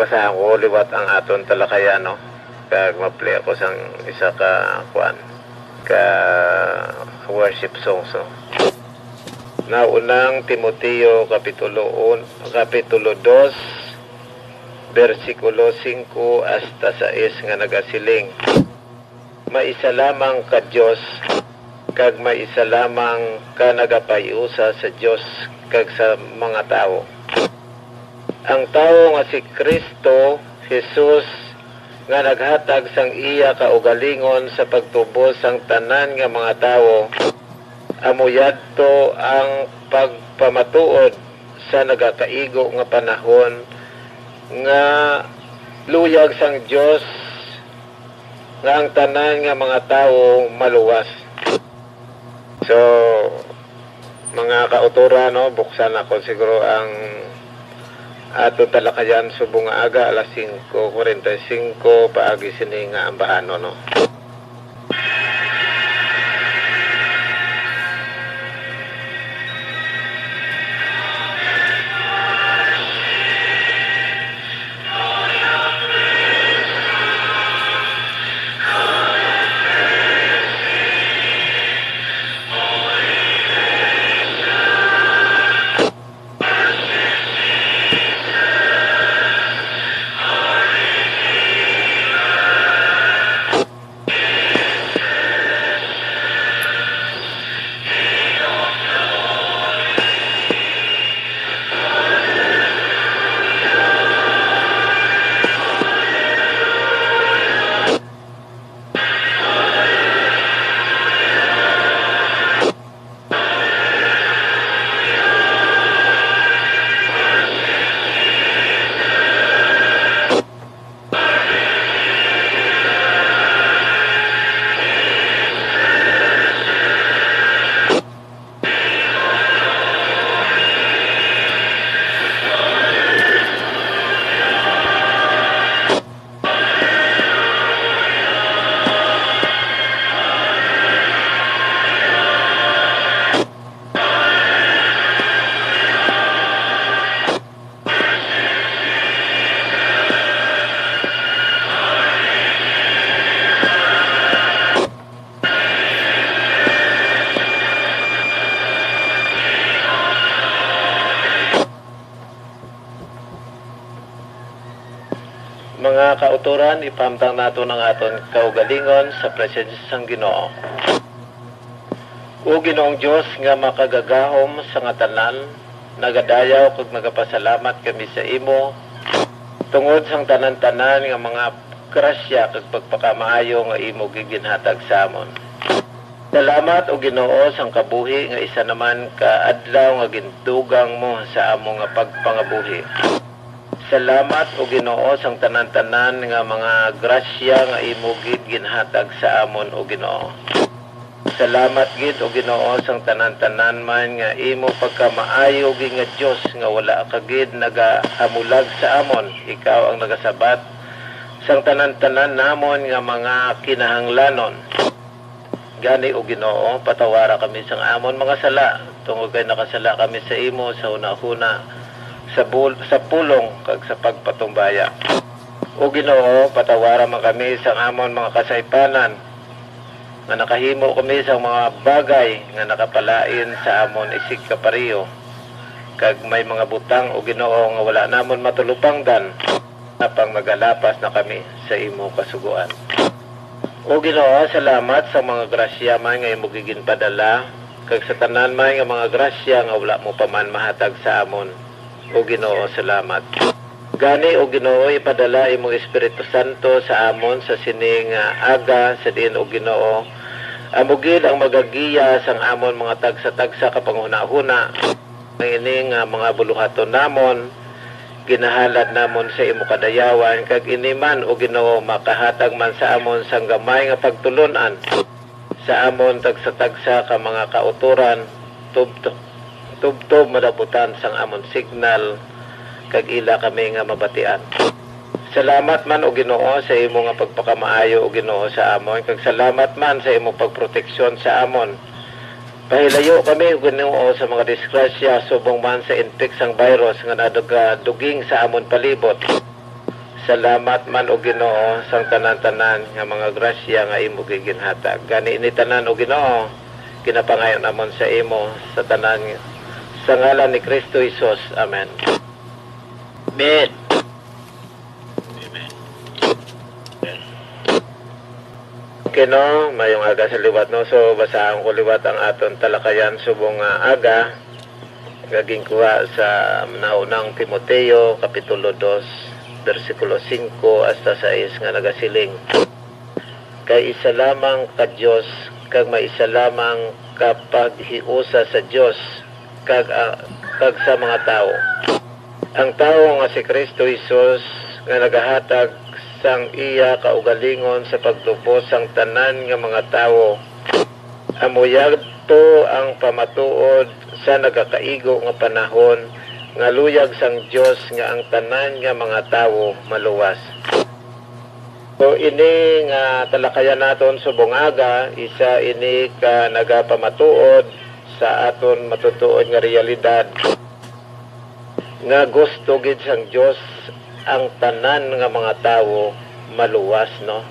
basahan ko liwat ang aton talakayan, no? Kag ma-play ako sang isa ka kuan ka worship songs, no? Na unang Timoteo kapitulo 2 versikulo 5 hasta 6 nga nagasiling, maisa lamang ka Dios kag maisa lamang ka nagapayusa sa Dios kag sa mga tao. Ang tao nga si Kristo Jesus nga naghatag sang iya kaugalingon sa pagtubos sang tanan nga mga tao, amuyadto ang pagpamatuod sa nagakaigo nga panahon nga luyag sang Dios nga ang tanan nga mga tao maluwas. So mga kautura, no, buksan ako siguro ang ato talakayan subong nga aga alas 5:45 paagi sini nga ambahano, no. Mga kauturan, ipamtang nato ng aton kaugalingon sa presensya sang Ginoo. O Ginoong Dios nga makagagahom sa nga tanan, nagadayaw kag nagapasalamat kami sa imo tungod sang tanan-tanan nga mga grasya kag pagpakamaayo nga imo giginhatag sa amon. Salamat o Ginoo sang kabuhi nga isa naman ka adlaw nga gintugang mo sa amo nga pagpangabuhi. Salamat o Ginoo sang tanan-tanan nga mga grasya nga imo gid ginhatag sa amon o Ginoo. Salamat gid o Ginoo sang tanan-tanan man nga imo pagkamaayo gid nga Dios nga wala ka gid nagahamulag sa amon. Ikaw ang nagasabat sang tanan-tanan namon nga mga kinahanglanon. Gani o Ginoo, patawara kami sang amon mga sala tungod kay nakasala kami sa imo sa una-una sa pulong kag sa pagpatumbaya. O Ginoo, patawara man kami sa amon mga kasaypanan nga nakahimo kami sa mga bagay nga nakapalain sa amon isig kapariyo, kag may mga butang o Ginoo nga wala namon matulupangdan napang magalapas na kami sa imo kasuguan. O Ginoo, salamat sa mga grasya man nga imo giginpadala kag sa tanan man nga mga grasya nga wala mo pa man mahatag sa amon. O Ginoo, salamat. Gani o Ginoo, ipadala imong Espiritu Santo sa amon sa sining aga sa diin o Ginoo. Amugid ang magagiya sang amon mga tagsa-tagsa kapanghuna-huna. Ining mga buluhaton namon, ginahalad namon sa imo kadayawan, kag iniman o Ginoo makahatag man sa amon sang gamay nga pagtulunan sa amon tagsa-tagsa ka mga kauturan, tubtob madaputan sang amon signal kag ila kami nga mabatian. Salamat man o Ginoo sa imo nga pagpakamaayo o Ginoo sa amon, kag salamat man sa imo pagproteksyon sa amon. Pahilayo kami o Ginoo sa mga disgrasya subong man sa infeksang virus nga naduging sa amon palibot. Salamat man o Ginoo sang tanan-tanan nga mga grasya nga imo giginhatag. Gani ini tanan o Ginoo, kinapangayon namon sa imo sa tanan sa ngalan ni Kristo Jesus. Amen. Amen. Okay no, mayong aga sa liwat no. So basahan ko liwat ang aton talakayan subong aga gaging kuha sa naunang Timoteo kapitulo 2 versikulo 5 hasta 6 nga nagasiling. Kay isa lamang ka Dios kag maisa lamang kapaghiusa sa Dios kag sa mga tao. Ang tao nga si Kristo Jesus nga nagahatag sang iya kaugalingon sa pagtubos sang tanan nga mga tao. Amuyag to ang pamatuod sa nagakaigo nga panahon nga luyag sang Dios nga ang tanan nga mga tao maluwas. So ini nga talakayan naton subong aga, isa ini ka nagapamatuod sa aton matutuod nga realidad nga gusto gid sang Dios ang tanan nga mga tao maluwas no.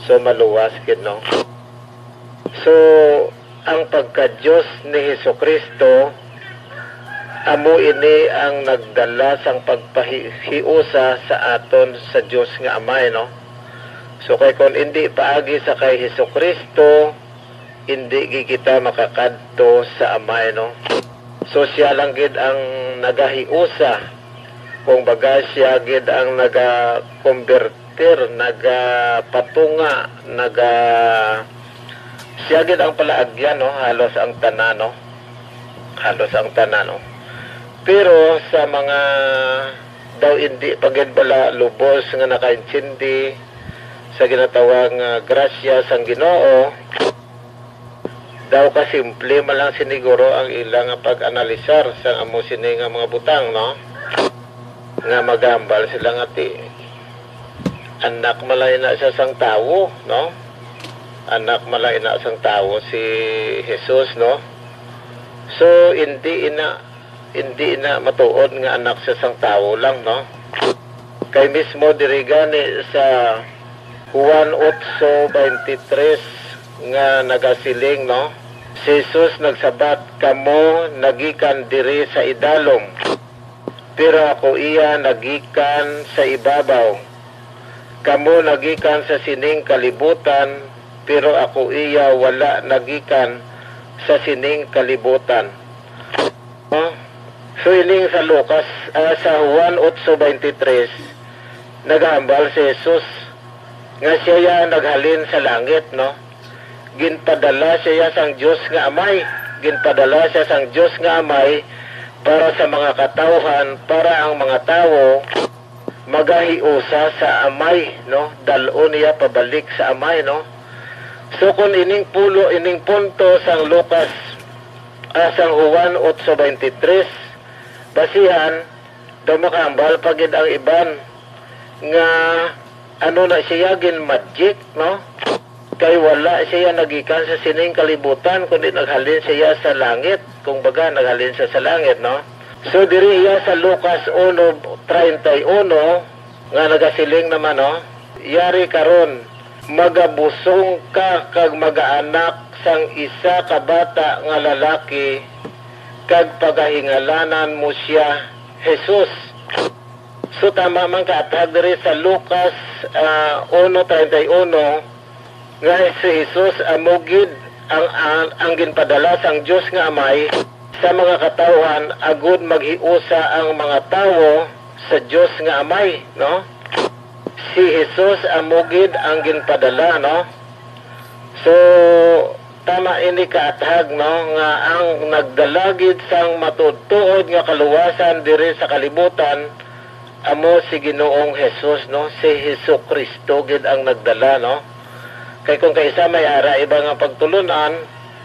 So maluwas gid no. So ang pagka-Diyos ni Hesukristo amo ini ang nagdala sang pagpahiusa sa aton sa Dios nga Amay no. So kay kon hindi paagi sa kay Hesukristo, hindi kita makakadto sa Amay no. So siya lang gid ang nagahiusa, kung baga siya gid ang naga-converter, nagapatunga, siya gid ang palaagyan no, halos ang tanan no. Halos ang tanan no. Pero sa mga daw hindi pagid bala lubos nga nakaintindi sa ginatawang grasya sang Ginoo, daw kasimple man lang siniguro ang ilang pag-analisar sa amo sini nga mga butang no, nga magambal sila nga ti anak malay na siya sang tawo no, anak malay na sang tawo si Jesus no. So hindi na matuod nga anak sa sang tao lang no. Kay mismo diri gani sa Juan 8:23 nga nagasiling no, si Jesus nagsabat, kamo nagikan diri sa idalom, pero ako iya nagikan sa ibabaw. Kamo nagikan sa sining kalibutan, pero ako iya wala nagikan sa sining kalibutan. No? So ining sa Lucas, sa Juan 8:23, naghambal si Jesus nga siya naghalin sa langit no. Ginpadala siya sang Dios nga Amay, ginpadala siya sang Dios nga Amay para sa mga katawhan, para ang mga tawo magahiusa sa Amay no, dalon niya pabalik sa Amay no. So kung ining punto sang Lucas sang Juan 8:23, basihan daw makahambal pagid ang iban nga ano na siya gin magic no, kay wala siya nagikan sa sining kalibutan kundi naghalin siya sa langit, kung baga naghalin siya sa langit no. So diri iya sa Lucas 1:31 nga nagasiling naman no, yari karon magabusong ka kag magaanak sang isa ka bata nga lalaki, kag pagahingalanan mo siya Jesus. So tama man kaatag diri sa Lucas 1:31 nga si Jesus amugid ang ginpadala sang Dios nga Amay sa mga katawhan agud maghiusa ang mga tawo sa Dios nga Amay no. Si Jesus amugid ang ginpadala no. So tama ini kaatag no nga ang nagdalagid sang matutuod nga kaluwasan diri sa kalibutan amo si Ginoong Jesus no, si Hesukristo gid ang nagdala no. Kay kung kaysa may ara iba nga pagtulunan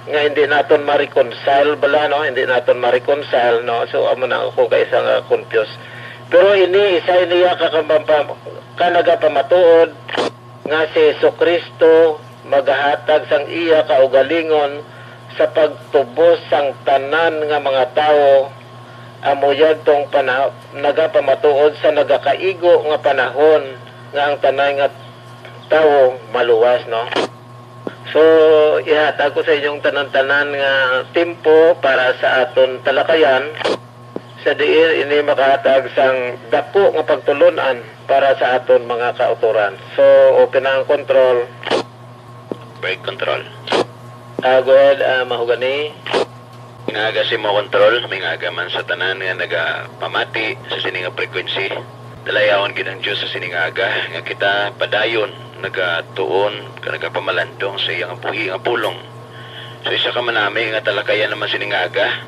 nga hindi naton ma-reconcile bala no, hindi naton ma-reconcile no. So amo na ako kaysa nga confused. Pero ini isa niya kanagapamatuod nga si Hesukristo magahatag sang iya kaugalingon sa pagtubos sang tanan nga mga tawo amuyag tong nagapamatuod sa nagakaigo nga panahon nga ang tanay nga tawo maluwas, no? So, ihatag ko sa inyong tanan-tanan nga tempo para sa aton talakayan sa diin ini makahatag sang dako nga pagtulunan para sa aton mga kauturan. So, open na ang control. Break control. Go ahead, mahugani. Ingaga si mo control, may ngaga man sa tanan nga nagapamati sa sininga frequency. Dalayawan ginang Diyos sa siningaga nga kita padayon, nagatuon, nagapamalandong sa iyang buhi nga pulong. So isa ka manami nga talakayan naman siningaga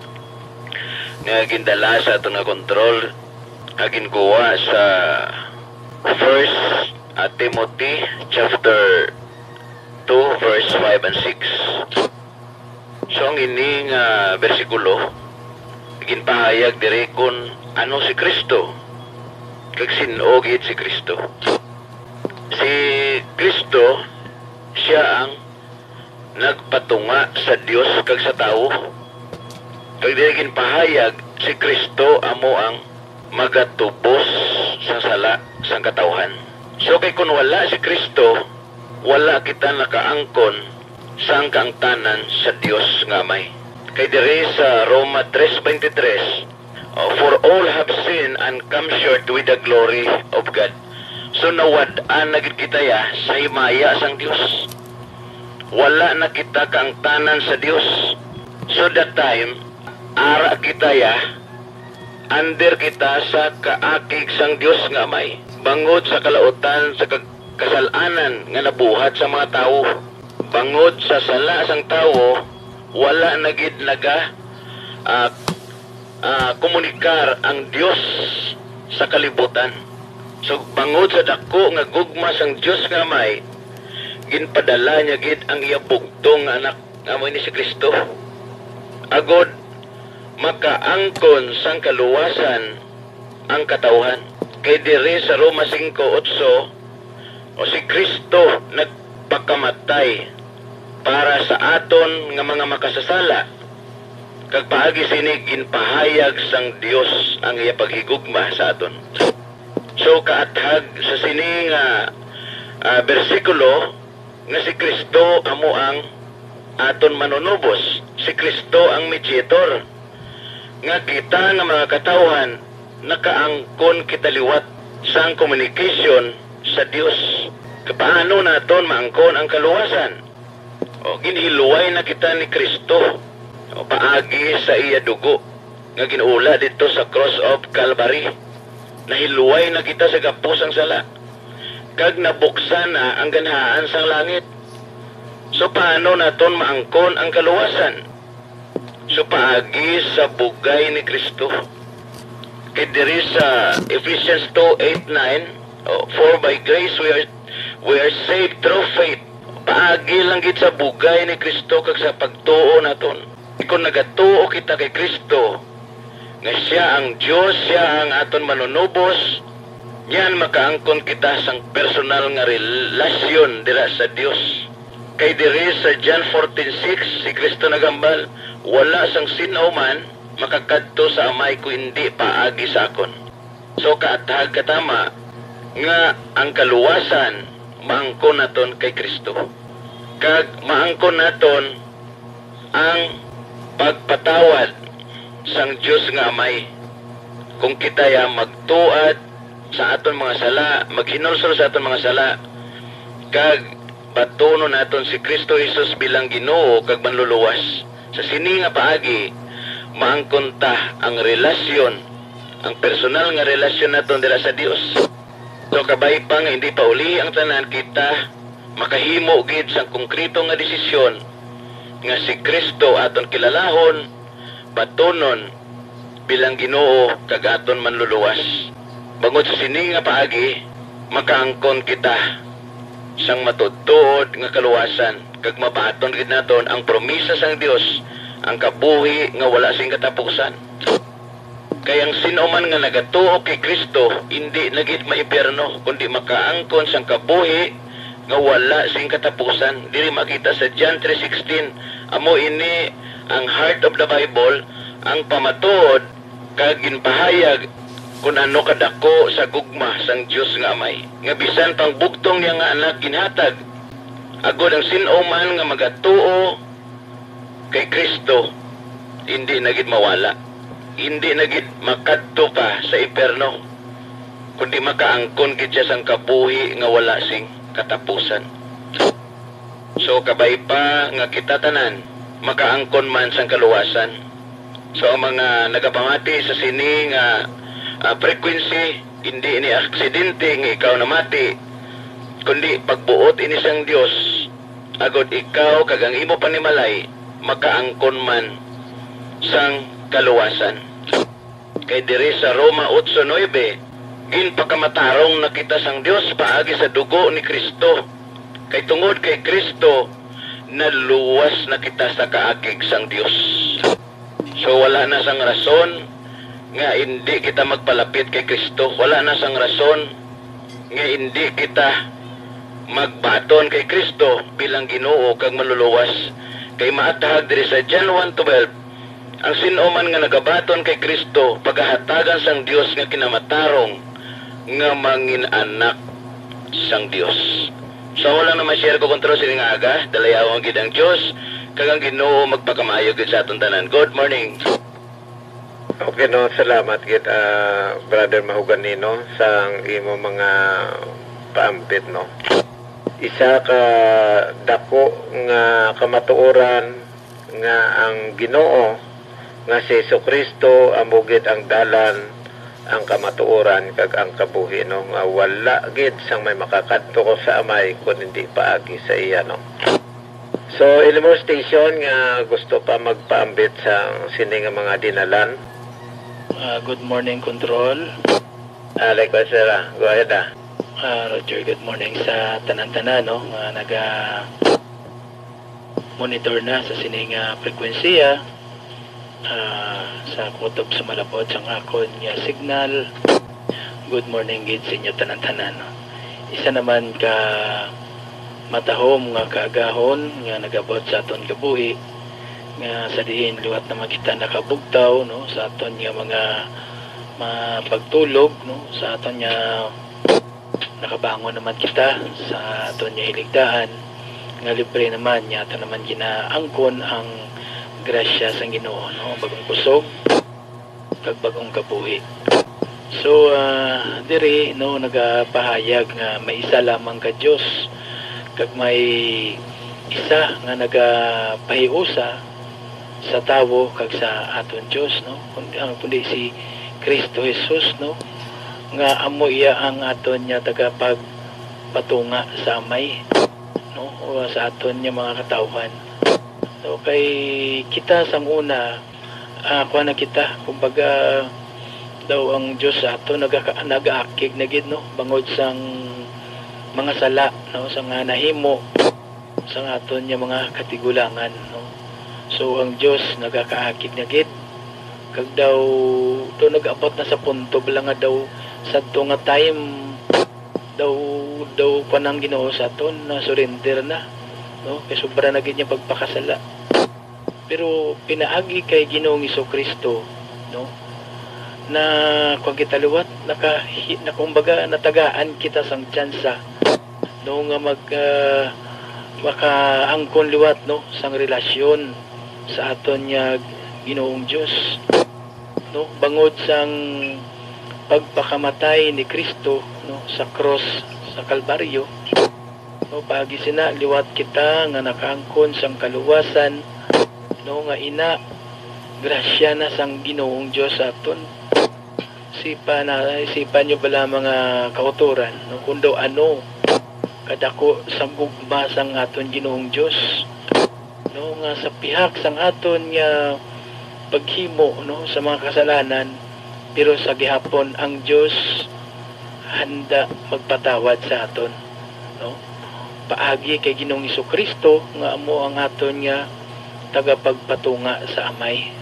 nga gindala sa itong nga control nga ginkuha sa 1 Timothy chapter 2 verse 5 and 6. So ang ining bersikulo ginpahayag diri kun ano si Kristo kag sin-o gid si Kristo. Si Kristo siya ang nagpatunga sa Dios kag sa tawo. Kag diri ginpahayag si Kristo amo ang magatubos sa sala sang katawhan. So kay kun wala si Kristo, wala kita nakaangkon sang kaangtanan sa Dios nga may. Kay diri sa Roma 3:23, for all have sinned and come short with the glory of God. So nawad-an na gid kita ya sa himaya sang Dios. Wala na kita kaangtanan sa Dios. So that time ara kita ya under kita sa kaakig sang Dios nga may. Bangod sa kalautan sa kasalanan nga nabuhat sa mga tawo. Bangod sa sala sang tawo, wala na gid naga komunikar ang Dios sa kalibutan. So bangod sa dako nga gugma sang Dios nga may, ginpadala niya gid ang iya bugtong anak nga mo ni si Kristo. Agod makaangkon sang kaluwasan ang katawhan. Kay diri sa Roma 5:8, si Kristo nagpakamatay para sa aton nga mga makasasala. Kag paagi sini ginpahayag sang Dios ang iya paghigugma sa aton. So kaathag sa sini nga bersikulo nga si Kristo amo ang aton manunubos. Si Kristo ang mediator. Nga kita nga mga katawhan nakaangkon kita liwat sang communication sa Dios. Paano naton maangkon ang kaluwasan? O ginhiluway na kita ni Kristo. O paagi sa iya dugo nga ginuula dito sa cross of Calvary. Nahiluway na kita sa gapos ang sala. Kag nabuksan na ang ganhaan sang langit. So paano naton maangkon ang kaluwasan? So paagi sa bugay ni Kristo. Kay diri sa Ephesians 2:8-9, for by grace we are saved through faith. Paagi lang gid sa bugay ni Kristo kag sa pagtuo naton. Kung nagatuo kita kay Kristo, nga siya ang Dios, siya ang aton manunubos, yan makaangkon kita sang personal nga relasyon dira sa Dios. Kay diri sa John 14:6, si Kristo nagambal, wala sang sino man makakadto sa amay ko hindi paagi sa akon. So kaathag katama nga ang kaluwasan maangkon naton kay Kristo. Kag maangkon naton ang pagpatawad sang Dios nga amay. Kung kita ya magtuad sa aton mga sala, maghinulsol sa aton mga sala, kag batuno naton si Kristo Jesus bilang Ginoo kag manluluwas. Sa sini nga paagi maangkon ta ang relasyon, ang personal nga relasyon naton dira sa Dios. So kabay pa nga hindi pa uli ang tanan, kita makahimo gid sang konkreto nga desisyon nga si Kristo aton kilalahon, batunon bilang Ginoo kag aton manluluwas. Bangod sa sini nga paagi makaangkon kita sang matudtod nga kaluwasan kag mabaton gid naton ang promisa sang Dios, ang kabuhi nga wala sing katapusan. Kay ang sino man nga nagatuo kay Kristo hindi nagit maipierno kundi makaangkon sang kabuhi nga wala sing katapusan. Diri makita sa John 3:16, amo ini ang heart of the Bible, ang pamatuod kag ginpahayag kung ano kadako sa gugma sang Dios nga Amay. Nga bisan pang bugtong niya nga anak ginhatag agod ang sin-o man nga magatuo kay Kristo, hindi na gid mawala. Hindi na gid makadto pa sa iperno, kundi makaangkon gid siya sang kabuhi nga wala sing katapusan. So kabay pa nga kita tanan makaangkon man sang kaluwasan. So ang mga nagapamati sa sini nga frequency, hindi ini aksidente nga ikaw namati, kundi pagbuot ini sang Dios agod ikaw kag ang imo panimalay makaangkon man sang kaluwasan. Kay diri sa Roma 8:9, ginpakamatarong na kita sang Dios paagi sa dugo ni Kristo. Kay tungod kay Kristo naluwas na kita sa kaakig sang Dios. So wala na sang rason nga hindi kita magpalapit kay Kristo. Wala na sang rason nga hindi kita magbaton kay Kristo bilang Ginoo kag maluluwas. Kay maatahag diri sa John 1:12, ang sino man nga nagabaton kay Kristo pagahatagan sang Dios nga kinamatarong nga mangin anak sang Dios. So wala na ma-share ko kontrol sini nga aga, dalayaw ang gid ang Dios kag ang Ginoo magpakamaayo gid sa aton tanan. Good morning. Okay no, salamat gid Brother Mahuganino sa imo mga paampit no. Isa ka dako nga kamatuoran nga ang Ginoo nga si Jesucristo amugid ang dalan, ang kamatuoran kag ang kabuhi no, nga wala gid sang may makakadto ko sa Amay kun hindi paagi sa iya no. So ilimo station nga gusto pa magpaambit sa sini nga mga dinalan. Good morning, Control. Like what, sir? Go ahead Roger, good morning sa tanan-tanan no, naga-monitor na sa sining frequency sa kutob sa malabot sang akon nga signal. Good morning gid sa inyo tanan-tanan no. Isa naman ka matahom nga kaagahon nga nagabot sa aton kabuhi nga sa diin liwat na makita nakabugtaw no sa aton nga mga mapagtulog no, sa aton nga nakabangon naman kita sa aton nga hiligdahan nga libre naman yata naman ginaangkon ang grasya sa Ginoo no, bagong kusog kag bagong kabuhi. So diri no nagapahayag nga may isa lamang ka Dios kag may isa nga nagapahiusa sa tawo kag sa aton Dios no, kundi si Kristo Jesus no, nga amo iya ang aton nya tagapagpatunga sa Amay no, o sa aton nya mga katawhan. So kay kita sang una kuha na kita kumbaga daw ang Dios sa ato nagaakig na gid no, bangod sang mga sala no, sa nga nahimo sa aton nya mga katigulangan no. So ang Dios nagakaakig na gid kag daw nag-abot na sa punto bala nga daw sadto nga time daw panang Ginoo sa aton na surrender na no, kay sobra na gid niya pagpakasala. Pero pinaagi kay Ginoong Jesucristo no, na kung kita liwat na kumbaga natagaan kita sang tsansa no nga makaangkon liwat no sang relasyon sa aton nya Ginoong Dios no, bangod sang pagpakamatay ni Kristo no sa cross sa Kalbaryo no, paagi sina liwat kita nga nakaangkon sang kaluwasan no, nga ina grasya na sang Ginoong Dios aton. Sipan nyo bala mga kauturan no, kundo ano kadako sang gugma sang aton Ginoong Dios no, nga sa pihak sang aton nga paghimo no sa mga kasalanan, pero sa gihapon ang Dios handa magpatawad sa aton no, paagi kay Ginoong Jesucristo nga amo ang aton nga tagapagpatunga sa Amay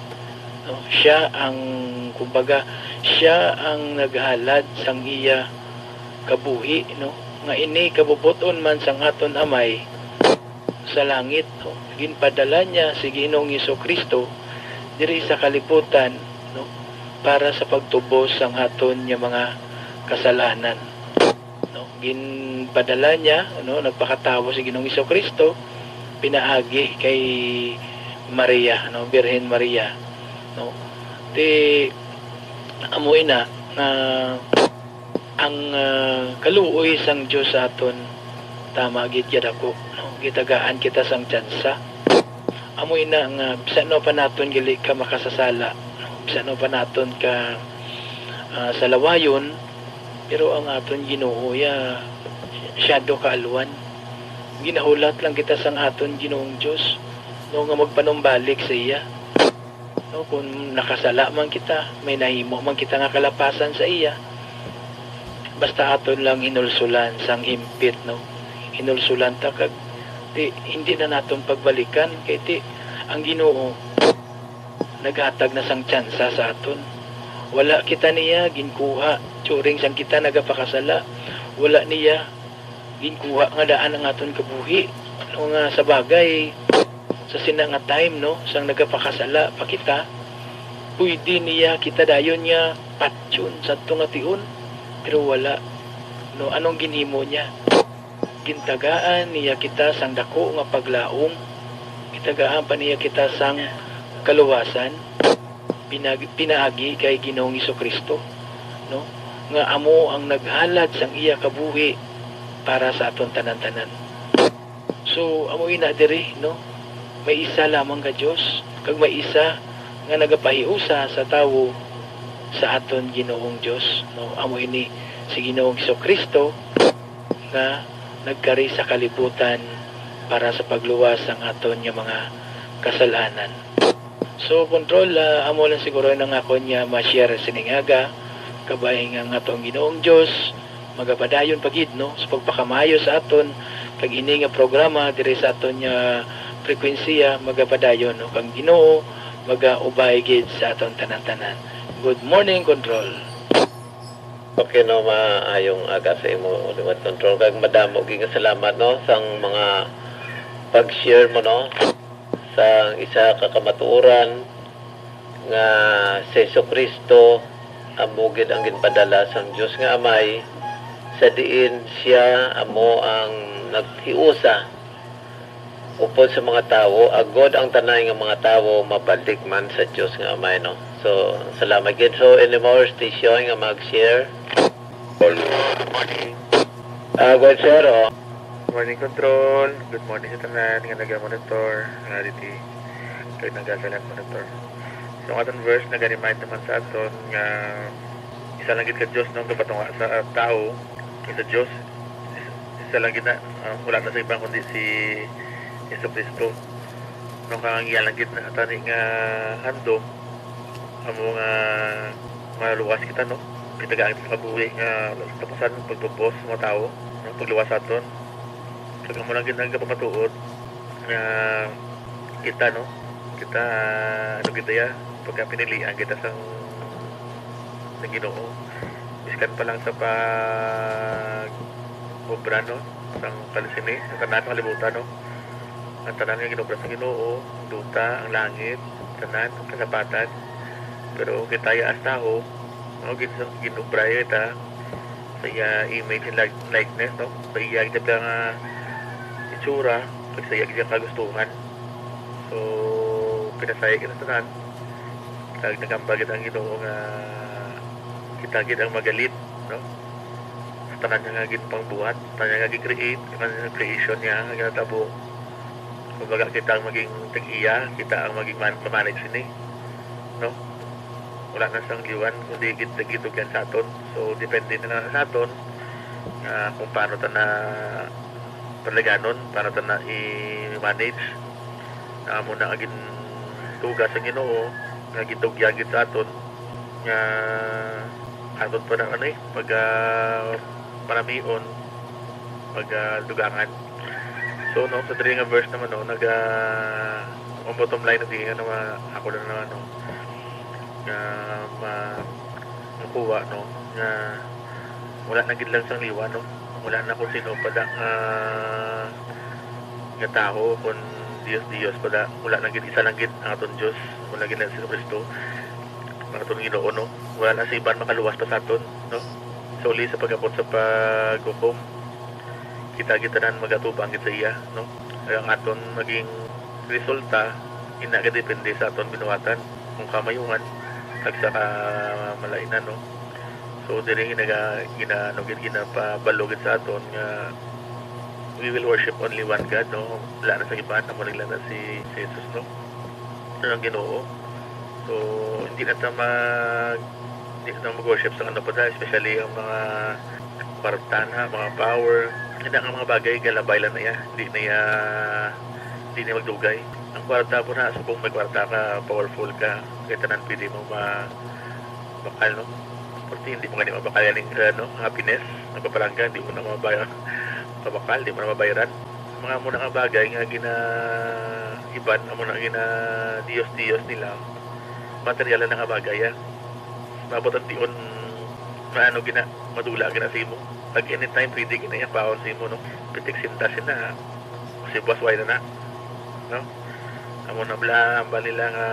no. Siya ang kumbaga siya ang naghalad sang iya kabuhi no, nga ini kabubuton man sang aton Amay sa langit no, ginpadala niya si Ginoong Jesucristo diri sa kalibutan no, para sa pagtubos ang aton nga mga kasalanan. No, ginpadala niya, no, nagpakatawo si Ginoong Kristo pinaagi kay Maria, no, Birhen Maria, no. Di amoy na ang kaluoy sang Dios sa aton tama gid yad ako, no, gitagaan kita sang tsansa. Amoy na nga bisan no pa naton gali ka makasasala, no, bisan no pa naton ka sa lawayon, pero ang aton Ginoo ya syado kaalwan. Ginahulat lang kita sang aton Ginoong Dios, no, nga magpanumbalik sa iya. No, kung nakasala man kita, may nahimo man kita nga kalapasan sa iya, basta aton lang hinulsulan sang himpit, no, hinulsulan ta kag hindi na naton pagbalikan kay ang Ginoo naghatag na sang tsansa sa aton. Wala kita niya ginkuha turing sang kita nagapakasala, wala niya ginkuha nga daan ang aton kabuhi, no, nga sa bagay sa sina nga time, no, sang nagapakasala pa kita, pwede niya kita dayon niya patyon sa tungatiun, pero wala, no. Anong ginhimo niya? Gintagaan niya kita sang dako nga paglaom, gitagaan pa niya kita sang kaluwasan, pinaagi kay Ginoong Kristo, no, nga amo ang naghalad sang iya kabuhi para sa aton tanan-tanan. So amoy na diri, no, may isa lamang ka Dios, kag may isa nga nagapahiusa sa tawo sa aton Ginoong Dios, no. Amoy ni si Ginoong Kristo nga nagkari sa kalibutan para sa pagluwas ang aton nga mga kasalanan. So control, amo lang siguro nang ako niya ma-share siningaga kabay nga atong Ginoong Dios magapadayon pagid, no, sa pagpakamayo sa aton kag ini nga programa diri sa aton nga frekwensiya magapadayon, no, kang Ginoo magaubay gid sa aton tanan-tanan. Good morning, control. Okay, no, maayong aga sa imo uliwat control kag madamo gyud nga salamat, no, sang mga pag-share mo, no, sa isa ka kamatuoran nga si Kristo amo gid ang ginpadala sang Dios nga Amay, sa diin siya amo ang naghiusa upod sa mga tawo, agod ang tanay nga mga tawo mabalik man sa Dios nga Amay, no. So salamat gid. So any more station nga mag-share? Good morning. Good sir, oh. Morning control. Good morning sa tanan nga naga-monitor nga diti kay nagasalan monitor. So ang atong verse naga-remind naman sa aton nga isa lang gid ka Dios nung kapatunga sa tao, sa Dios isa lang gid na wala na sa ibang kundi si Kristo. Nung kangiya lang gid na tani nga handom amo nga maluwas kita, no, pitagaan sa kabuhi nga tapusan pagtubos sa mga tao, no, pagluwas aton. Kaya mo lang ginang kapamatuod na kita, no, kita ano kita ya pagka pinilian kita sa Ginoo, iskan pa lang sa pag obra, no, sang kalisini sa tanan kalibutan, no, ang tanan nga ginobra sa Ginoo, ang duta, ang langit, tanan, ang kasapatan, pero kita ya as tao, no, ginobra kita sa iya image and likeness, no, sa iya kita nga itsura, sa iya kita kagustuhan. So pinasaya kita tanan, kag nagambagit ang Ginoo nga kita gid ang magalit, no, sa tanan nga gid pangbuhat, tanan nga gid create, ang creation niya nga ginatabo. Kumbaga kita ang maging tag-iya, kita ang maging manage ni, no, wala na sang liwan kundi gid yan sa aton. So depende na lang sa aton kung paano ta na palaganon, paano ta na i-manage na muna agin tugas sa Ginoo nga gitugyagit sa aton nga aton pa na pag panamion, pag dugangan. So no, sa diri nga verse naman, no, ang bottom line na diyan ako na naman, no, nga makuha, no, nga wala na gid lang sang liwa, no, wala na kung sino pa da nga tao kun Dios pa da, wala na gid isa lang gid ang aton Dios, wala gid na si Kristo. mga aton Ginoo no. Wala na sa iban makaluwas pa sa aton no. So uli sa pagabot sa paghukom, kita nan magatubang gid sa iya no. Ang aton maging resulta ina ka depende sa aton binuhatan kung kamayuhan kag sa kamalainan no. So diri ginapabalugid sa aton nga we will worship only one God no. Wala na sa iban, amo lang na si Jesus no. Ang Ginoo. So hindi na ta mag-worship sa ano pa dahil, especially ang mga kwartana, mga power, hindi ang mga bagay galabay lang na iya, hindi na magdugay. Ang kwarta po na, so kung may kwarta ka, powerful ka, kaya tanan pwede mo bakal no. Kasi hindi mo nga mabakal yan ng happiness, nagpapalangga, hindi mo na mabayaran, mabakal, hindi mo na mabayaran. Mga muna nga bagay nga iban, amo na Diyos nila, material na nga bagay ya. Mabot ang tiyon madula gina sa imo. Pag anytime pwede gina yung paon sa imo no. Pitik sintasin na kasi buwas way na no. Amo na ba nila nga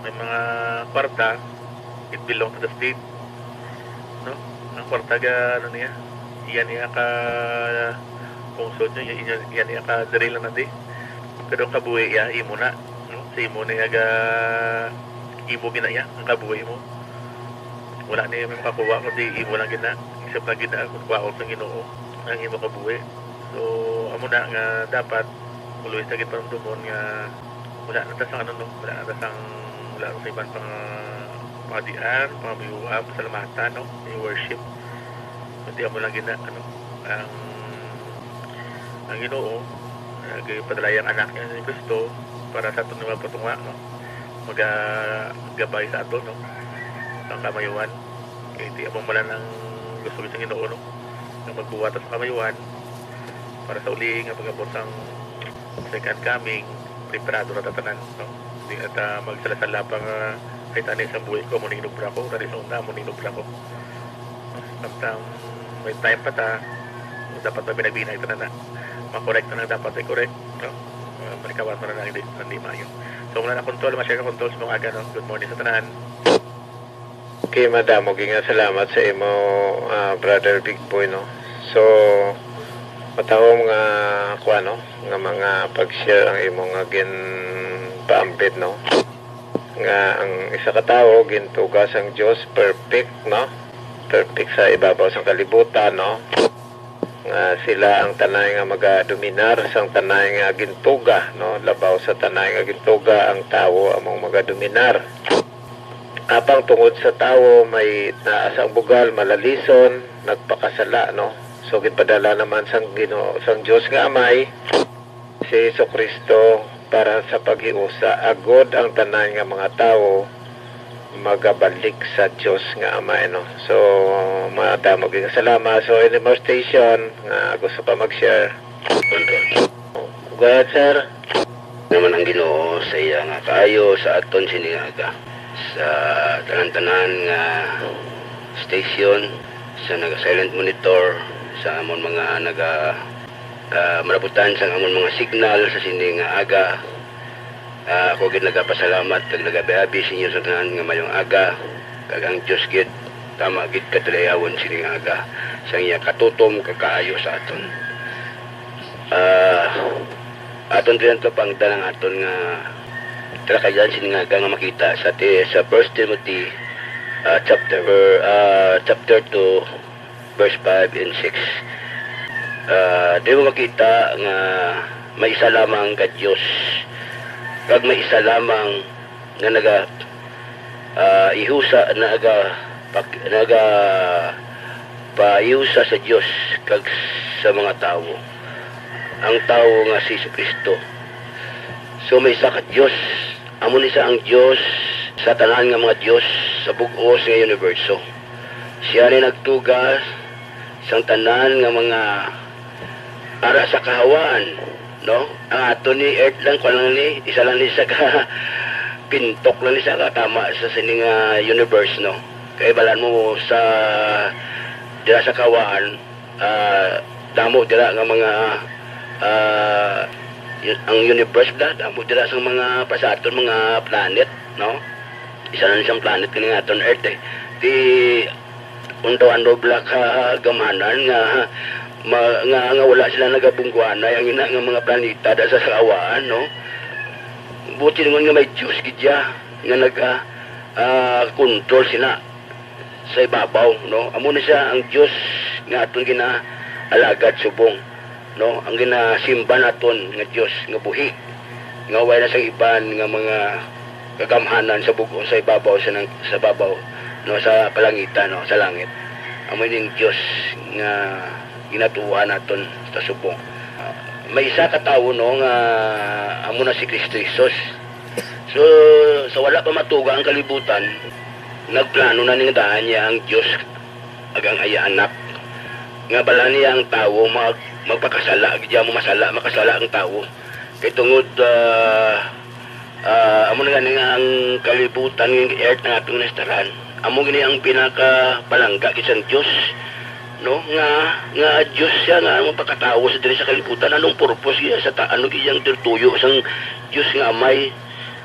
may mga kwarta, it belong to the state no. Ang kwarta ga ano niya, iyan niya ka pungsod niya, iyan niya ka diri lang na di. Pero kabuhi ya imo na no. Sa imo niya ga imo ginaya ang kabuhi mo. Wala niya may makakuha kundi imo lang gina, isip lang gina kung kwaon sa Ginoo ang imo kabuhi. So amo na nga dapat always na giparamdumon nga wala na ta sang ano no, wala na ta sang wala sa iban pang padian, pamiyuha, pasalamatan no, yung worship. Kundi amo lang gina ano ang Ginoo nagpadala ang anak niya ni Kristo para sa aton nga patunga no. Magagabay sa aton no. Ang kamayuan kaya di among malan ang gusto sa Ginoo no nga magbuwata sa kamayuan para sa uli nga pagabot ang second coming, preparado na tatanan no. Di at magsalasala pang kahit ano isang buhay ko mo ninubra ko, tani sa una mo ninubra ko samtang may time pa ta dapat na binabinay ito na makorek na dapat ay correct no. Malikawat mo na hindi mayo. So mula na control, ma-share ka control sa mga aga no. Good morning sa tanan. Okay, madam, nga salamat sa imo, brother Big Boy, no? So, matawag nga, no? Nga mga pag-share ang imo nga paambit, no? Nga ang isa ka tao, gintugas ang Diyos, perfect, no? Perfect sa ibabaw sa kalibutan, no? Nga sila ang tanay nga magadominar sang tanay nga gintuga, no? Labaw sa tanay nga gintuga ang tao among magadominar. Apang tungod sa tao may naasang bugal, malalison, nagpakasala no. So gipadala naman sang Ginoo, sang Dios nga Amay si Jesucristo para sa paghiusa agod ang tanan nga mga tao magabalik sa Dios nga Amay no. So madamo gyud salamat. So any more station nga gusto pa mag-share. Go ahead, sir. Naman ang Ginoo sa iya nga kaayo sa aton siniaga. Sa tanan-tanan nga station, sa naga-silent monitor, sa amon mga marabutan sa amon mga signal sa sini nga aga. Ako gid nagapasalamat kag nagabiabi sa inyo sa tanan nga mayong aga kag ang Dios gid tama gid kadayawon sini nga aga sa iya katutom kakaayo sa aton. Aton din to pang tanang aton nga talakayan sini nga makita sa 1 Timothy chapter 2 verse 5 and 6. Di mo makita nga may isa lamang ka Diyos kag may isa lamang nga ihusa paihusa sa Diyos kag sa mga tao, ang tao nga si Kristo. So may isa ka Diyos, amon isa ang Diyos sa tanan nga mga Diyos sa bug-os nga universo. Siya ni nagtugas sang tanan nga mga ara sa kahawaan, no? Ang ato ni earth lang ko lang ni isa lang ni sa pintok lang ni sa tama sa sining universe, no? Kay balan mo sa dira sa kahawaan, damo dira nga mga ang universe da damo dira sa mga pasaton mga planet, no? isa na siyang planet kini nga aton Earth eh. Di undaw-undaw black gamanan nga nga wala sila nagabungguanay ang ina nga mga planeta da sa kawaan, no? Buti naman nga may Diyos gidya nga control sila sa ibabaw, no? Amo na siya ang Diyos nga aton ginaalagad subong, no? Ang ginasimba naton nga Diyos nga buhi nga wala sa iban nga mga kagamhanan sa bugong sa ibabaw sa babaw, no, sa kalangitan, no, sa langit. Amo ning Diyos nga ginatuwa naton sa subong. May isa ka tawo, no, nga amo na si Kristo Jesus. So sa wala pa matuga ang kalibutan, nagplano na ning daan niya ang Diyos agang aya anak nga bala niya ang tawo magpakasala, gidya mo makasala ang tawo kay tungod amo na nga ang kalibutan ng earth na atong nastaran. Amo gini ang pinakapalangga kisang Diyos, no, nga Diyos siya nga magpakatawo sa diri sa kalibutan. Anong purpose siya sa ano giyang tertuyo sang Diyos nga amay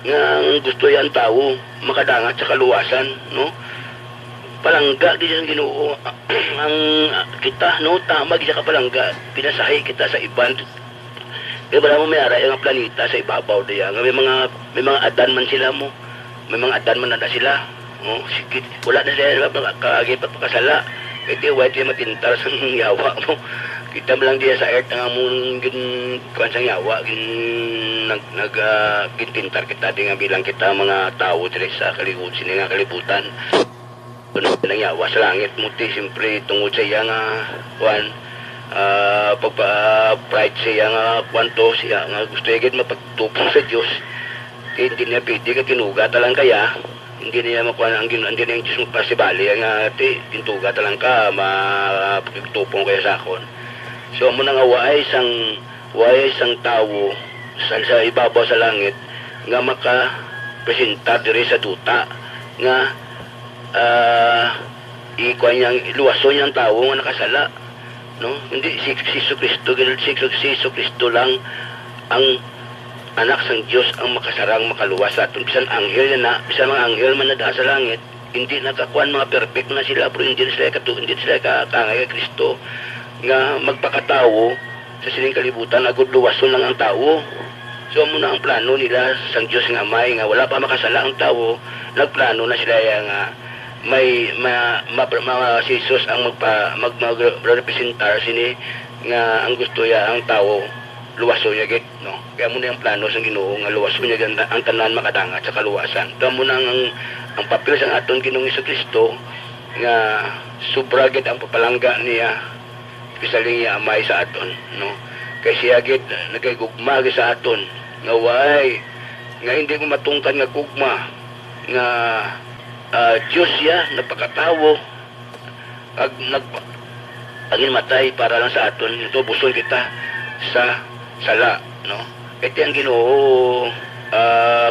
nga gusto yan tao makadangat sa kaluwasan, no? Palangga di ang Ginoo ang kita, no, tama gid ka palangga pinasahi kita sa iban. Kaya wala mo may ara yung planeta sa ibabaw diya nga may mga adan man sila mo, may mga adan man na sila, oh, sikit wala na sila kaagi pagpakasala. Ito white yung matintar sa yawa mo. Kita mo lang diya sa earth nga mong kuwan sang yawa gintintar kita di nga bilang kita mga tao diri sa kalibutan. Kuno lang yawa sa langit mo ti siyempre tungod sa iya nga kuwan pagpa-pride siya nga kwanto siya nga gusto igid mapagtupong sa Dios. Hindi niya pwede ka kinuga talang kaya hindi niya makuha hindi niya yung Diyos magpasibali nga ti pintuga talang ka mapagtupong kaya sa akon. So mo nga waay isang tawo sa ibabaw sa langit nga maka-presenta diri sa duta nga ikuha niyang luwason niyang tawo nga nakasala, no? Hindi si Jesu Kristo lang ang anak sang Dios ang makasarang makaluwas sa aton. Bisan anghel bisan mga anghel man na sa langit, hindi nakakuan mga perfect na sila, pero hindi sila kakangay kay Kristo nga magpakatawo sa sining kalibutan agud luwason lang ang tawo. So mo na ang plano nila sang Dios nga amay nga wala pa makasala ang tawo, nagplano na sila nga si Jesus ang magrepresentar sini nga ang gusto ya ang tawo luwaso niya gid, no? Kaya mo na yung plano sa Ginoo nga luwaso niya ang tanan makadangat sa kaluwasan. Kaya mo na ang papel sa aton Ginoong Jesucristo nga sobra gid ang papalangga niya especially niya amay sa aton, no? Kaya siya gid nagagugma sa aton nga way nga hindi mo matungkad nga gugma nga Diyos siya nagpakatawo agin matay para lang sa aton ito buson kita sa sala, no? Ito ang Ginoo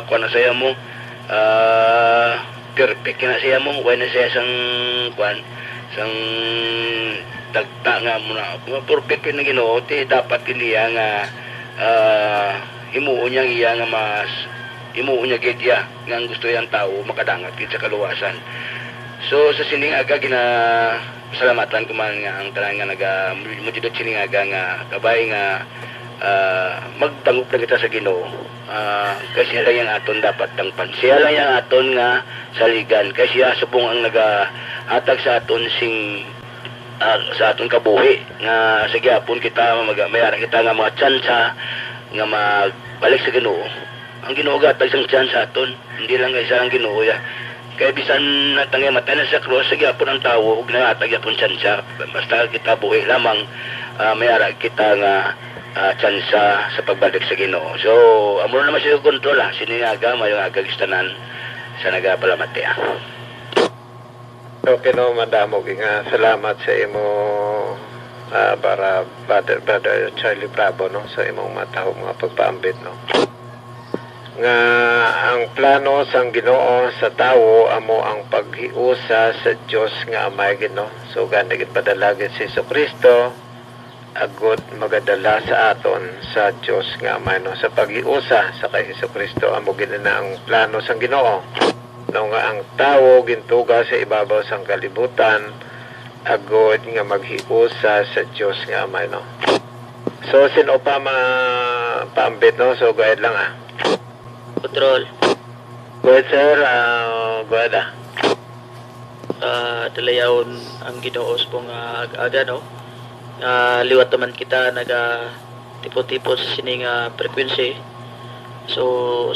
kuan na saya mo perfect na siya mo way na siya sang kuan sang tagta nga mo na perfect na Ginoo ti dapat kiniya nga himuon niya iya nga mas himuon niya gid ya nga gusto yang tao makadangat gid sa kaluwasan. So sa sining aga salamatan ko man nga ang tanan nga naga-mudidot sining aga nga kabay nga magtangop na kita sa Ginoo. Kasi siya lang yung aton dapat tangpan. Siya lang yung aton nga saligan. Kasi siya subong ang nagahatag sa aton sa aton kabuhi nga sa gyapon kita mayara kita nga mga tsansa nga magbalik sa Ginoo. Ang Ginoo gatag sang tsansa aton, hindi lang isa lang Ginoo ya. Kaya bisan natangay matay na sa krus sa gyapon ang tawo ug nangatag gyapon tsansa. Basta kita buhi lamang mayara kita nga tsansa sa pagbalik sa Ginoo. So amo naman siya kontrol siningaga mayong agagistanan sa nagapalamat ya. Okay, no, madamo nga salamat sa imo para Brother Charlie Bravo, no, sa imong matahong mga pagpaambit, no, nga ang plano sang Ginoo sa tawo amo ang paghiusa sa Dios nga amay, no. So ganigit padalagit si Jesucristo agud magadala sa aton sa Dios nga amay, no, sa paghiusa sa kay Jesucristo amo gid na ang plano sang Ginoo. no nga ang tawo gintuga sa ibabaw sang kalibutan agod nga maghiusa sa Dios nga Amay, no. So sino pa paambit, no? So go ahead lang Control. Go ahead, sir. Go ahead Dalayawon ang Ginoo sa pong aga, no. Liwat naman kita naga tipo-tipo sa sining frequency. So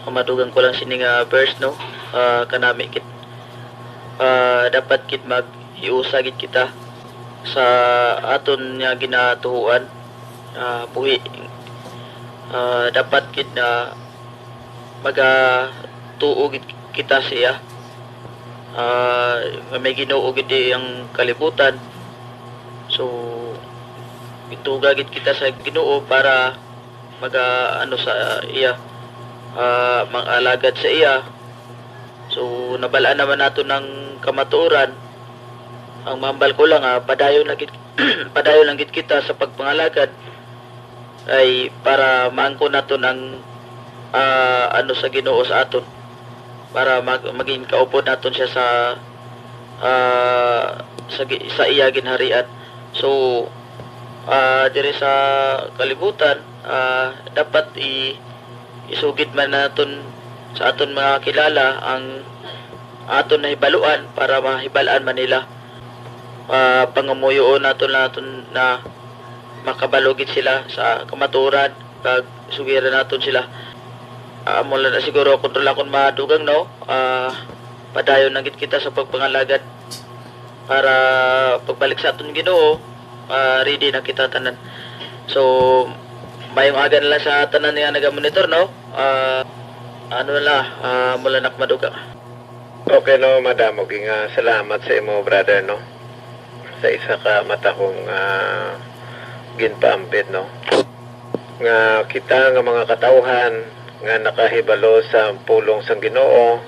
madugang ko lang sining verse, no. Kanami kit dapat kit mag-iusagit kita sa aton nga ginatuhuan. Buhi dapat kit na magatuo kita siya. May Ginoo gid ang kalibutan. So itugagit kita sa Ginoo para ano sa iya, mang-alagad sa iya. So nabalaan naman nato ng kamatuoran. Ang mambal ko lang padayon lang gid kita sa pagpangalagad ay para maangko nato ng ano sa Ginoo sa aton, para maging kaupod naton siya sa iya ginharian. So diri sa kalibutan dapat isugid man naton sa aton mga kilala ang aton na hibaluan para mahibalaan man nila. Pangamuyoon naton na makabalugid sila sa kamaturan kag sugiran naton sila. Mula na siguro kontrol akong madugang, no. Padayon na gid kita sa pagpangalagad para pagbalik sa aton Ginoo, ready na kita tanan. So mayong aga na lang sa tanan nga naga-monitor, no. Mula na madugang. Okay, no, madam. Nga salamat sa imo, brother, no. Sa isa ka matahong ginpaambit, no. Nga kita nga mga katawhan nga nakahibalo sa pulong sang Ginoo,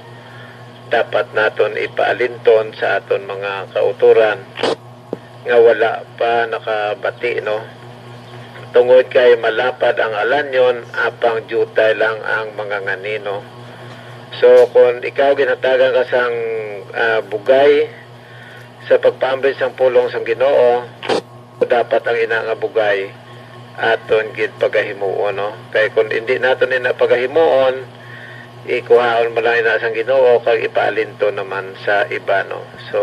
dapat naton ipaalinton sa aton mga kauturan nga wala pa nakabati, no. Tungod kay malapad ang alanyon, apang jutay lang ang mga nganino. So kung ikaw ginatagan ka sang bugay sa pagpaambit sang pulong sang Ginoo, dapat ang ina nga bugay aton gid pagahimuon, no. Kay kung hindi naton ina pagahimuon, ikuhaon mo lang ina sang Ginoo kag ipaalinto naman sa iba, no. So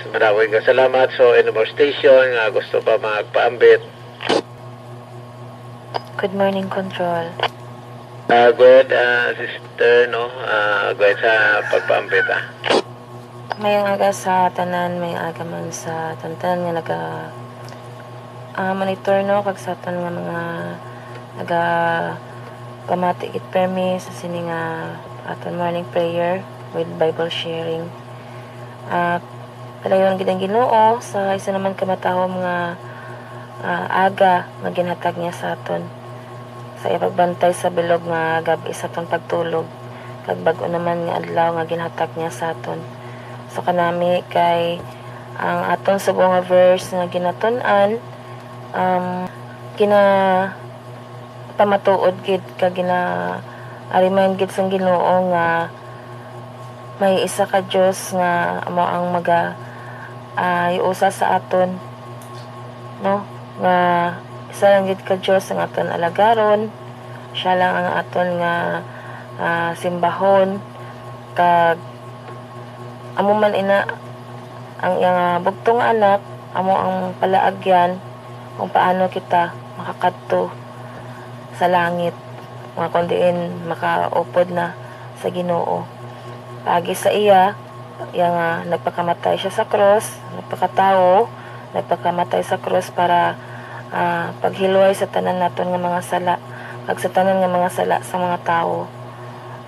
maraming salamat. So any more station nga gusto pa magpaambit? Good morning, Control. Go ahead, sister, no. Go ahead sa pagpaambit. Mayang aga sa tanan, may aga man sa tanan nga naga monitor, no, kag sa aton nga mga naga pamati git permi sa sini nga aton morning prayer with Bible sharing. Padayon gid ang Ginoo sa isa naman kamatahom nga aga nga ginhatag niya sa aton sa ipagbantay sa bilog nga gabi sa aton pagtulog, kag bag-o naman nga adlaw nga ginhatag niya sa aton. So kanami kay ang aton subong nga verse nga ginatun-an pamatuod gid kag remind gid sang Ginoo nga may isa ka Dios nga amo ang iusa sa aton, no, nga isa lang gid ka Dios ang aton alagaron, siya lang ang aton nga simbahon, kag amo man ina ang iyang bugtong anak, amo ang palaagyan kung paano kita makakadto sa langit, mga kundiin makaupod na sa Ginoo. Pagi sa iya yang nagpakamatay siya sa cross, nagpakatao, nagpakamatay sa cross para paghiluay sa tanan naton nga mga sala, kag sa tanan nga mga sala sa mga tao.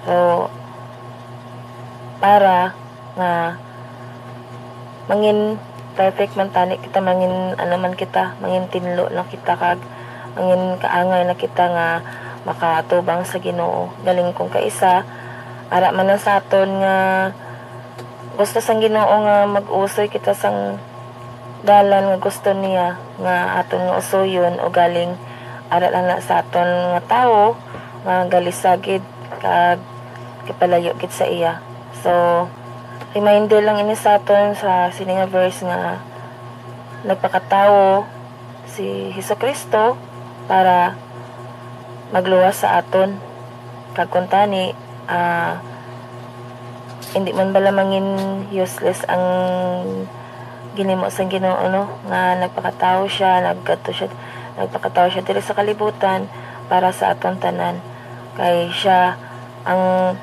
So para nga mangin perfect man tani kita, mangin man kita, mangin tinlo lang kita, kag mangin kaangay na kita nga makatubang sa Ginoo. Galing kong kaisa ara man na sa aton nga gusto sang Ginoo nga mag-usoy kita sang dalan nga gusto niya nga aton nga usoyon, o galing ara lang na sa aton nga tawo nga galisagid kag kipalayo gid sa iya. So reminder lang ini sa aton sa sini nga verse nga nagpakatao si Hesukristo para magluwas sa aton kag kuntani hindi man bala mangin useless ang ginimo sa Ginoo no nga nagpakatao siya nagpakatao siya diri sa kalibutan para sa aton tanan kay siya ang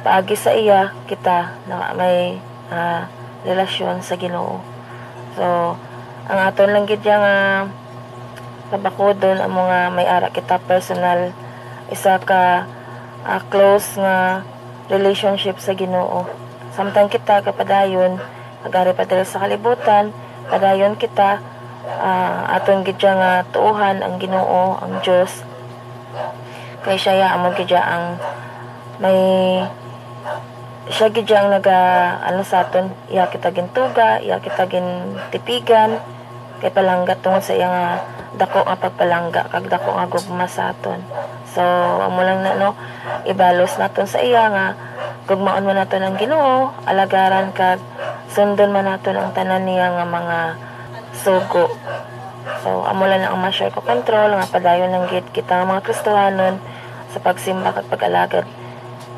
paagi sa iya kita na may relasyon sa Ginoo. So ang aton lang gid nga kabakodon ang mga may ara kita personal isa ka close nga relationship sa Ginoo. Samtang kita kapadayon agari pa diri sa kalibutan, padayon kita aton gid nga tuuhan ang Ginoo, ang Dios. Kay siya amo gid ang may siya gid ang ano sa aton, iya kita gintuga, iya kita gintipigan kay palangga tungod sa iya nga dako nga pagpalangga kag dako nga gugma sa aton. So amo lang na no ibalos naton sa iya nga gugmaon man naton ang Ginoo, alagaran kag sundon man naton ang tanan niya nga mga sugo. So amo lang ang ma-share ko control nga padayon lang gid kita nga mga Kristohanon sa pagsimba kag pag-alagad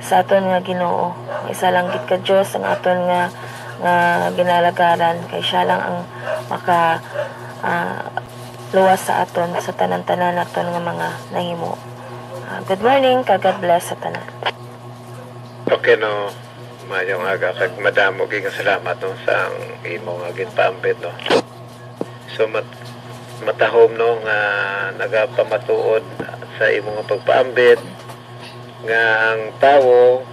sa aton nga Ginoo. Isa lang gid ka Dios ang aton nga ginalagaran kay siya lang ang maka luwas sa aton sa tanan-tanan naton nga mga nahimo. Good morning, kag God bless sa tanan. Okay no, mayong aga kag madamo gyud nga salamat no sa imo nga ginpaambit no. So matahom no nga nagapamatuod sa imo nga pagpaambit nga ang tawo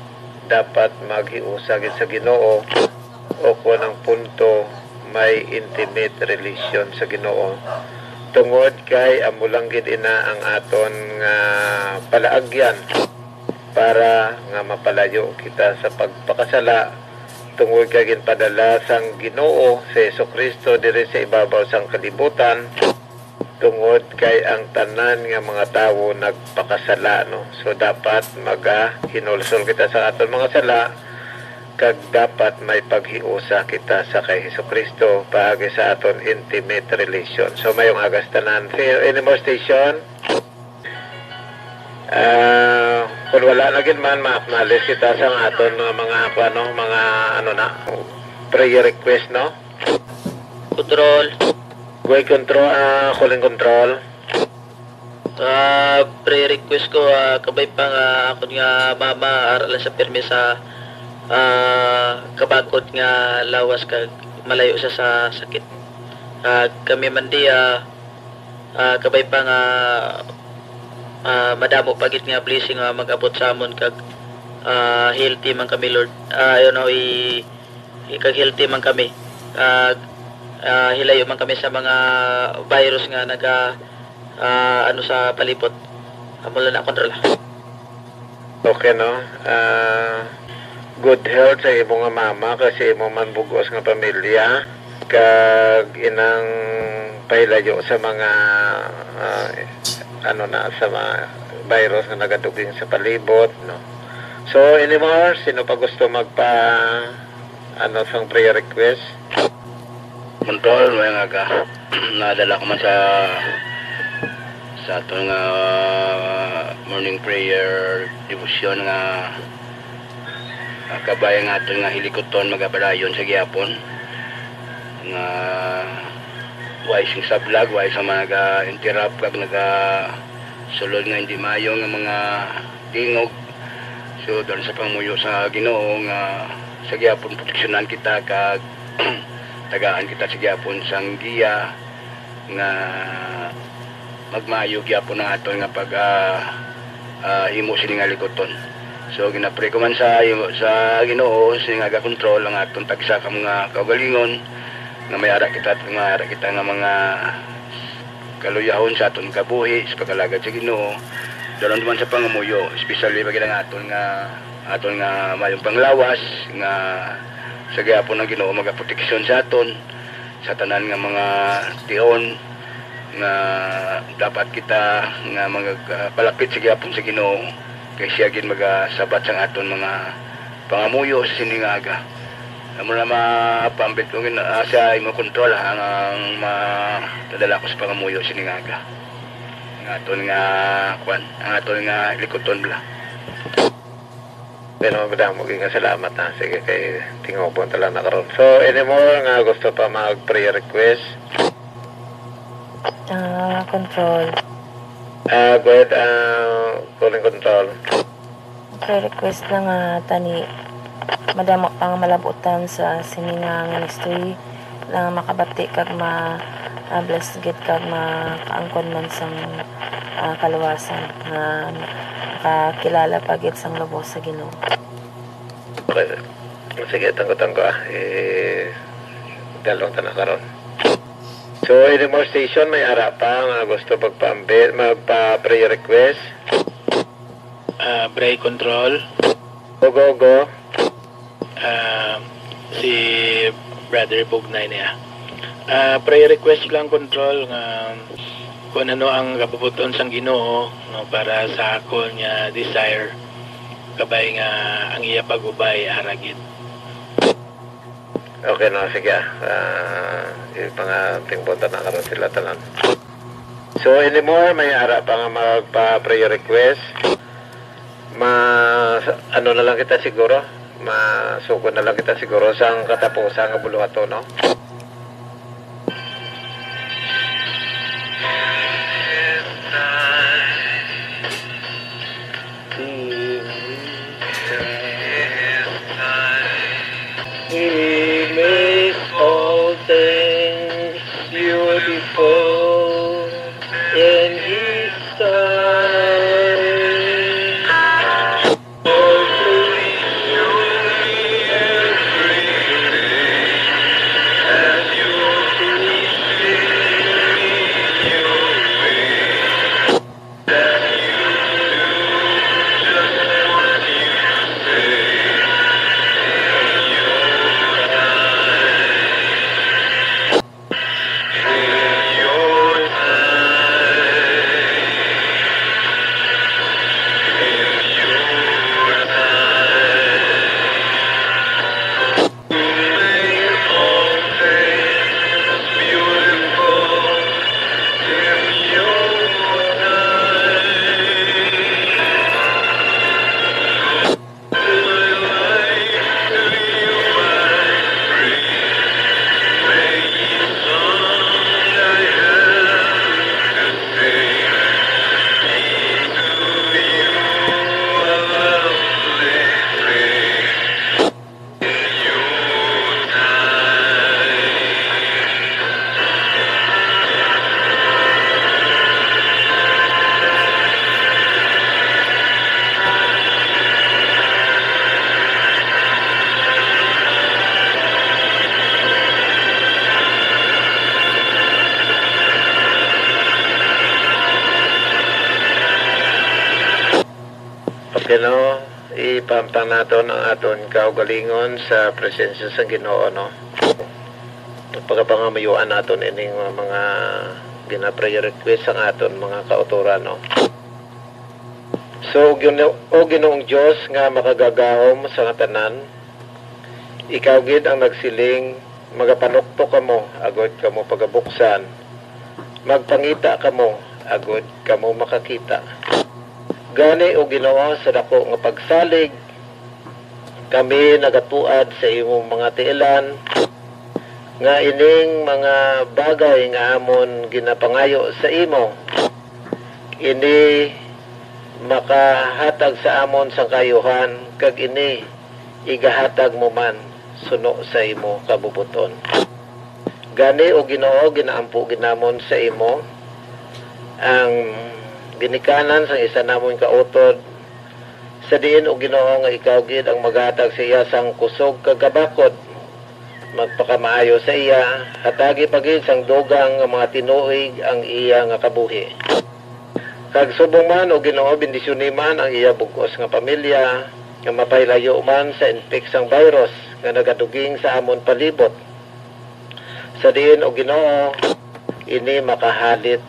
dapat maghiusa gid sa Ginoo o kung ang punto may intimate relation sa Ginoo tungod kay amo lang gid ina ang aton nga palaagyan para nga mapalayo kita sa pagpakasala tungod kay ginpadala sang Ginoo sa Hesukristo diri sa ibabaw sang kalibutan tungod kay ang tanan nga mga tawo nagpakasala no. So dapat hinulsol kita sa aton mga sala kag dapat may paghiusa kita sa kay Hesukristo paagi sa aton intimate relation. So mayong agas tanan. Any more station? Kung wala na gid man ma-acknowledge kita sa aton mga prayer request no. Control. Way control, calling control. Pre-request ko kabay pa nga ako nga mama aral sa permi sa kabakot nga lawas kag malayo sa sakit. Kami man di kabay pa nga madamo pagit nga blessing nga mag-abot sa amon kag healthy man kami Lord. Kag healthy man kami. Hilayo man kami sa mga virus nga ano sa palibot. Mula na kontrol. Okay no. Good health sa imo nga mama kasi imo man bugos nga pamilya kag inang pahilayo sa mga sa mga virus nga nagaduging sa palibot no. So anymore, sino pa gusto sang prayer request? Control, may nga nadala ko man sa atong morning prayer devotion nga kabayan nga aton nga hilikoton magapadayon sa gihapon nga wise sa vlog, wise sa mga interrupt kag sulod nga hindi mayo nga mga tingog. So doon sa pamuyo sa Ginoo nga sa gihapon proteksyonan kita kag tagaan kita sa gyapon sang giya nga magmayo gyapon na aton nga pag himo sini nga likoton. So ginapre ko man sa Ginoo sini nga ga-control ang aton tagsa ka mga kaugalingon nga may ara kita nga mga kaluyahon sa aton kabuhi sa pagkalagad sa Ginoo. Daron man sa pangamuyo, especially pag aton nga mayong panglawas nga sa gyapon ng Ginoo magaproteksyon sa aton sa tanan nga mga tion nga dapat kita nga magpalapit sa gyapon sa Ginoo kay siya gid magasabat sang aton mga pangamuyo sa siningaga. Amo na mapambit kong sa imo kontrol ang matadala ko sa pangamuyo sa siningaga. Ang aton nga kwan, ang aton nga likoton bla. Pero madamo nga salamat na. Sige kay tingopon tala na karon. So anymore nga gusto pa mag-prayer request? Control. Go ahead, calling control. Prayer request lang tani madamo pang malabutan sa sininga nga ministry na makabati kag bless gid kag makaangkon man sang kaluwasan nga makakilala pagit sang lubos sa Ginoo. Okay. Sige, tangko-tangko dalawang tanong karon. So, any more station may ara pa nga gusto magpa-prayer request? Bray Control. Go. Si Brother Bugnay niya. Prayer request lang Control nga kung ano ang kapabuton sang Ginoo no, para sa akon nga desire kabay nga ang iya pagubay aragid. Okay na, sige. Yung mga tingpunta na karon sila tanan. So, anymore, may ara pa nga magpa-prayer request. Ano na lang kita siguro? Masukod na lang kita siguro sa katapusan ng buluhato, no? He makes all things beautiful in His time. Oh, please show me everything as you please your way. That you do just what you say. Ginoo, ipampang naton ang aton kaugalingon sa presensya sa Ginoo, no? Pagkapangamayuan naton ining mga gina-prayer request ang aton mga kauturan, no? So, Ginoong Diyos nga makagagahom sa tanan, ikaw gid ang nagsiling, magapanukto kamo, agod kamo pagabuksan, magpangita kamo, agod kamo makakita. Gani o Ginoo sa dako nga pagsalig, kami nagatuad sa imong mga tiilan, nga ining mga bagay nga amon ginapangayo sa imo, ini makahatag sa amon sang kayuhan, kag ini igahatag mo man suno sa imo kabubuton. Gani o Ginoo, ginaampo ginamon sa imo ang ginikanan sa isa namon kautod sa diin o Ginoo nga ikaw gid ang maghatag sa iya sang kusog kagabakod, magpakamaayo sa iya, hatagi pagid sang dugang nga mga tinuig ang iya nga kabuhi. Kag subong man o Ginoo, bendisyon man ang iya bugos nga pamilya nga mapaylayo man sa infeksang virus nga nagaduging sa amon palibot. Sa diin o Ginoo, ini makahalit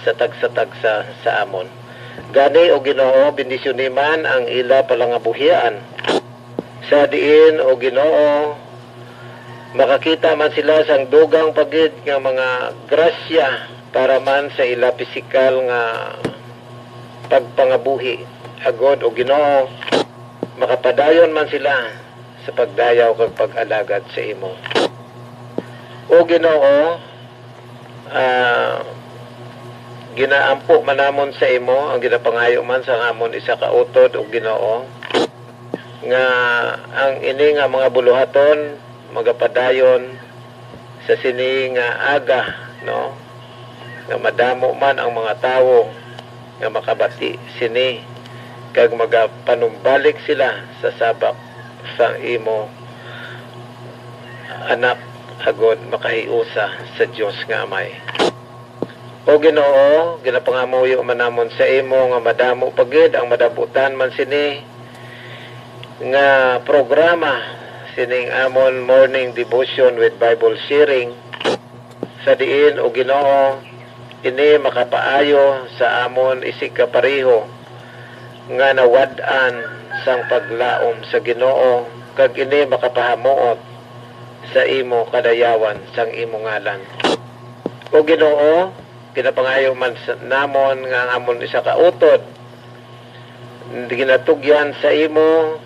sa tagsa-tagsa sa amon. Gani o Ginoo, bendisyon man ang ila palangabuhian sa diin o Ginoo makakita man sila sang dugang pagid nga mga grasya para man sa ila pisikal nga pagpangabuhi agod o Ginoo makapadayon man sila sa pagdayaw kag pag-alagad sa imo o Ginoo ginaampo manamon sa imo ang ginapangayo man sa amon isa ka utod o Ginoo nga ang ini nga mga buluhaton magapadayon sa sini nga aga no nga madamo man ang mga tawo nga makabati sini kag magapanumbalik sila sa sabak sa imo anak agod makahiusa sa Dios nga Amay. O Ginoo, ginapangamuyo manamon sa imo nga madamo pagid ang madabutan man sini nga programa sining amon morning devotion with Bible sharing sa diin o Ginoo ini makapaayo sa amon isig kapareho nga nawad-an sang paglaom sa Ginoo kag ini makapahamuot sa imo kadayawan sang imo ngalan. O Ginoo, ginapangayo man namon nga ang amon isa ka utod ginatugyan sa imo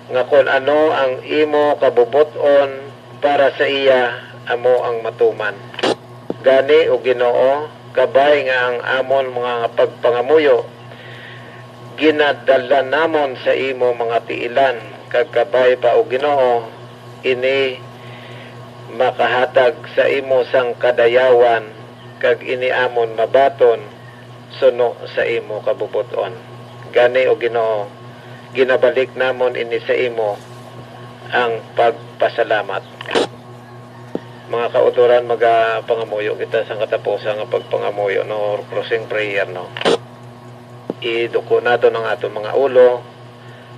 nga kung ano ang imo kabubuton para sa iya amo ang matuman. Gani o Ginoo, kabay nga ang amon mga pagpangamuyo ginadala namon sa imo mga tiilan kag kabay pa o Ginoo ini makahatag sa imo sang kadayawan kag ini amon mabaton suno sa imo kabubuton. Gani o Ginoo, ginabalik namon ini sa imo ang pagpasalamat. Mga kauturan magapangamuyo kita sa katapusan nga pagpangamuyo no closing prayer no. Iduko nato ng aton mga ulo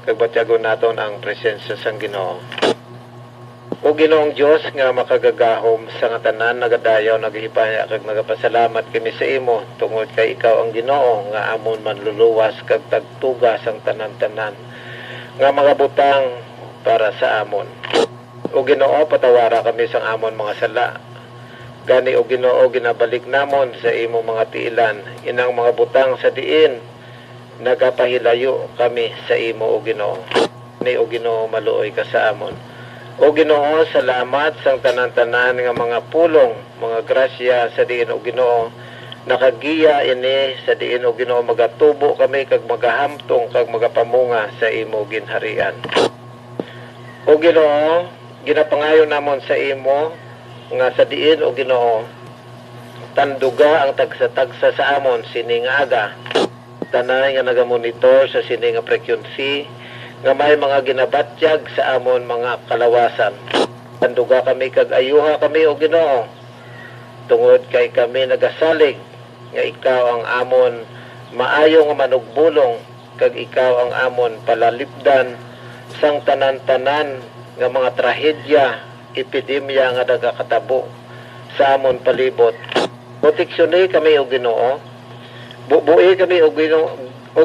kag batyagon naton ang presensya sang Ginoo. O Ginoong Dios nga makagagahom sa nga tanan nagadayaw naghihipaya kag nagapasalamat kami sa imo tungod kay ikaw ang Ginoo nga amon manluluwas kag tagtugas ang tanan-tanan nga mga butang para sa amon. O Ginoo, patawara kami sa amon mga sala. Gani o Ginoo, ginabalik namon sa imo mga tiilan inang mga butang sa diin nagapahilayo kami sa imo o Ginoo. Ni o Ginoo, maluoy ka sa amon. O Ginoo, salamat sang tanan-tanan nga mga pulong, mga grasya sa diin o Ginoo. Nakagiya ini sa diin o Ginoo magatubo kami kag magahamtong kag magapamunga sa imo ginharian. O Ginoo, ginapangayo namon sa imo nga sa diin o Ginoo tanduga ang tagsa-tagsa sa amon sini nga aga. Tanay nga nagamonitor sa sini nga frequency nga may mga ginabatyag sa amon mga kalawasan. Tanduga kami kag ayuha kami o Ginoo. Tungod kay kami nagasalig nga ikaw ang amon maayo nga manugbulong kag ikaw ang amon palalipdan sang tanan-tanan nga mga trahedya, epidemya nga nagakatabo sa amon palibot. Proteksyon kami o Ginoo. Bubuhi kami o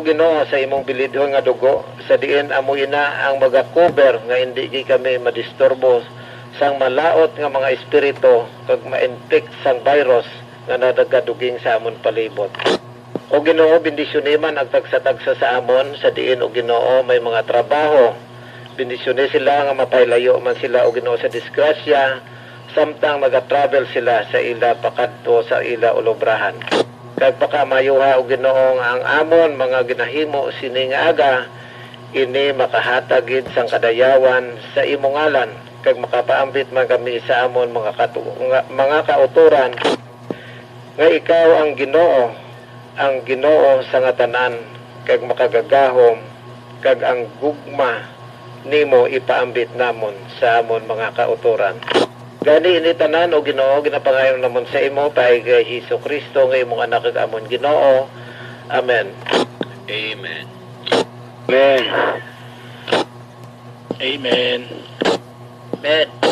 Ginoo sa imong bilidhon nga dugo sa diin amo ina ang magakover nga hindi kami madisturbo sang malaot nga mga espiritu kag ma-infect sang virus nga nadagaduging sa amon palibot. O Ginoo, bendisyon man ang tagsa-tagsa sa amon sa diin o Ginoo may mga trabaho. Bendisyon sila nga mapailayo man sila o Ginoo sa disgrasya samtang maga-travel sila sa ila pakadto sa ila ulobrahan. Kag pakamayuha o Ginoo nga ang amon mga ginahimo sini nga aga ini makahatagid sang kadayawan sa imo ngalan kag makapaambit man kami sa amon mga kauturan nga ikaw ang Ginoo sa nga tanan kag makagagahom kag ang gugma nimo ipaambit namon sa amon mga kauturan. Gani ini tanan o Ginoo ginapangayon namon sa imo paay kay Hesukristo nga imong anak kag amon Ginoo. Amen. Amen. Amen. Amen. Amen.